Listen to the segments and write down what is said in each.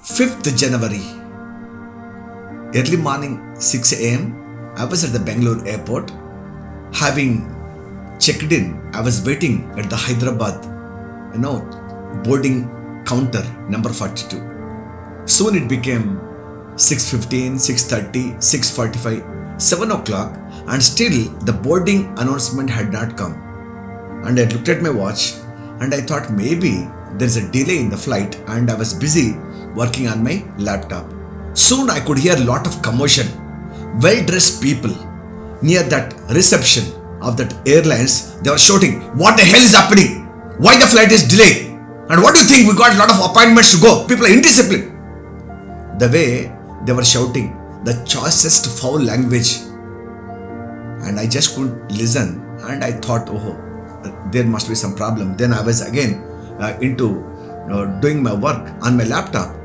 5th January, early morning 6 a.m. I was at the Bangalore airport. Having checked in, I was waiting at the Hyderabad, boarding counter number 42. Soon it became 6:15, 6:30, 6:45, 7 o'clock, and still the boarding announcement had not come. And I looked at my watch and I thought maybe there's a delay in the flight, and I was busy working on my laptop. Soon I could hear a lot of commotion. Well-dressed people near that reception of that airlines, they were shouting, "What the hell is happening? Why the flight is delayed? And what do you think? We got a lot of appointments to go. People are indisciplined." The way they were shouting, the choicest foul language. And I just couldn't listen, and I thought, oh, there must be some problem. Then I was again into doing my work on my laptop.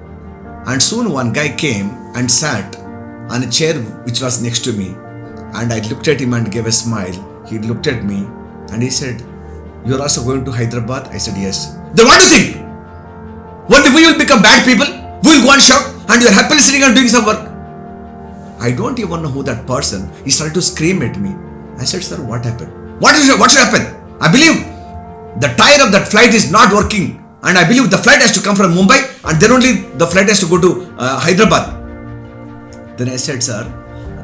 And soon one guy came and sat on a chair which was next to me. And I looked at him and gave a smile. He looked at me and he said, "You're also going to Hyderabad?" I said, "Yes." "Then what do you think? What if we will become bad people? We will go and shout and you're happily sitting and doing some work." I don't even know who that person. He started to scream at me. I said, "Sir, what happened? What should happen? I believe the tire of that flight is not working, and I believe the flight has to come from Mumbai, and then only the flight has to go to Hyderabad." Then I said, "Sir,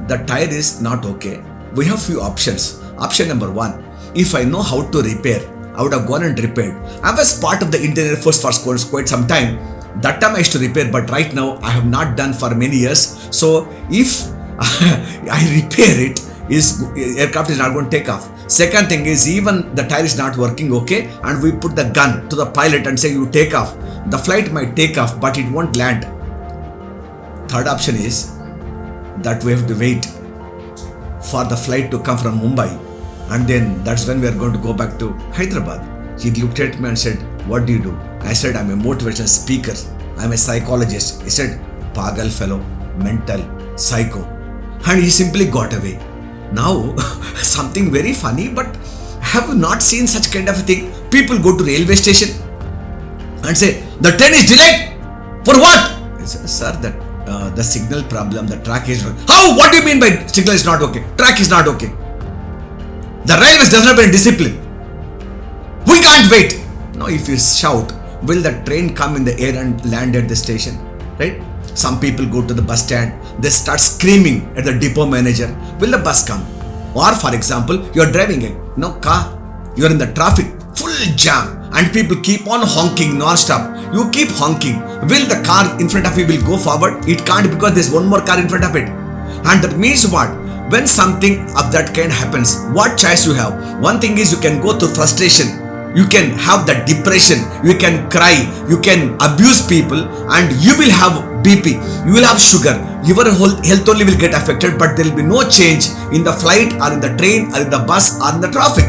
the tire is not okay. We have few options. Option number one, if I know how to repair, I would have gone and repaired. I was part of the Indian Air Force for quite some time. That time I used to repair, but right now I have not done for many years. So if I repair it, aircraft is not going to take off. Second thing is, even the tire is not working okay, and we put the gun to the pilot and say, you take off. The flight might take off, but it won't land. Third option is that we have to wait for the flight to come from Mumbai, and then that's when we are going to go back to Hyderabad." He looked at me and said, "What do you do?" I said, "I'm a motivational speaker. I'm a psychologist." He said, "Pagal fellow, mental, psycho." And he simply got away. Now, something very funny, but have you not seen such kind of a thing? People go to railway station and say, "The train is delayed." "For what?" I said, "Sir, the signal problem, the track is wrong." "How? What do you mean by signal is not okay? Track is not okay. The railways does not have discipline. We can't wait." Now, if you shout, will the train come in the air and land at the station? Right? Some people go to the bus stand, they start screaming at the depot manager. Will the bus come? Or for example, you're driving a car, you're in the traffic, full jam, and people keep on honking non-stop. You keep honking. Will the car in front of you will go forward? It can't, because there's one more car in front of it. And that means what? When something of that kind happens, what choice you have? One thing is, you can go through frustration. You can have that depression. You can cry. You can abuse people, and you will have BP. You will have sugar. Your whole health only will get affected, but there will be no change in the flight or in the train or in the bus or in the traffic.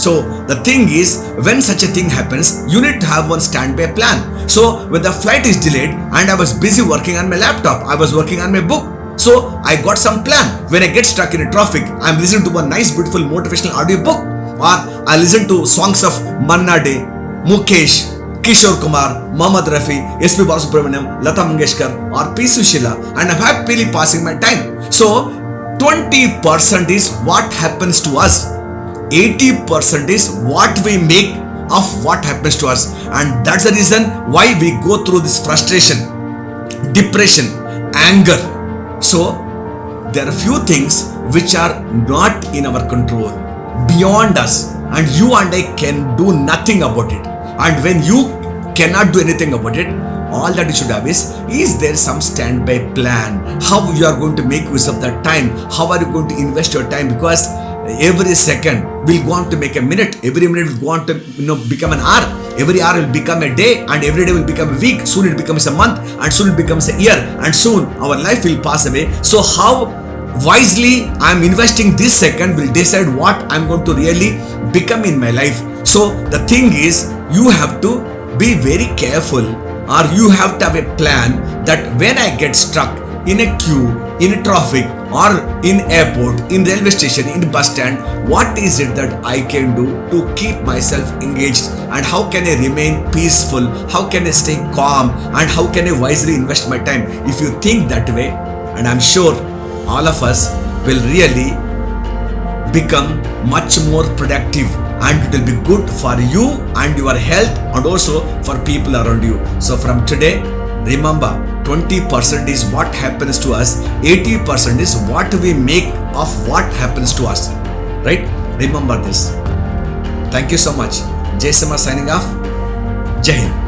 So the thing is, when such a thing happens, you need to have one standby plan. So when the flight is delayed and I was busy working on my laptop, I was working on my book. So I got some plan. When I get stuck in a traffic, I'm listening to one nice, beautiful, motivational audio book. Or I listen to songs of Manna Day, Mukesh, Kishore Kumar, Mohammad Rafi, S.P. Balasubramaniam, Lata Mangeshkar, or P. Sushila, and I'm happily passing my time. So 20% is what happens to us. 80% is what we make of what happens to us. And that's the reason why we go through this frustration, depression, anger. So there are few things which are not in our control, beyond us, and you and I can do nothing about it. And when you cannot do anything about it, all that you should have is there some standby plan? How you are going to make use of that time? How are you going to invest your time? Because every second will go on to make a minute. Every minute will go on to become an hour. Every hour will become a day, and every day will become a week. Soon it becomes a month, and soon it becomes a year, and soon our life will pass away. So how wisely I am investing this second will decide what I am going to really become in my life. So the thing is, you have to be very careful, or you have to have a plan that when I get stuck in a queue, in traffic, or in airport, in railway station, in bus stand, what is it that I can do to keep myself engaged, and how can I remain peaceful, how can I stay calm, and how can I wisely invest my time? If you think that way, and I'm sure all of us will really become much more productive, and it will be good for you and your health and also for people around you. So from today, remember, 20% is what happens to us, 80% is what we make of what happens to us, right? Remember this. Thank you so much. Jai Sama signing off. Jai Hind.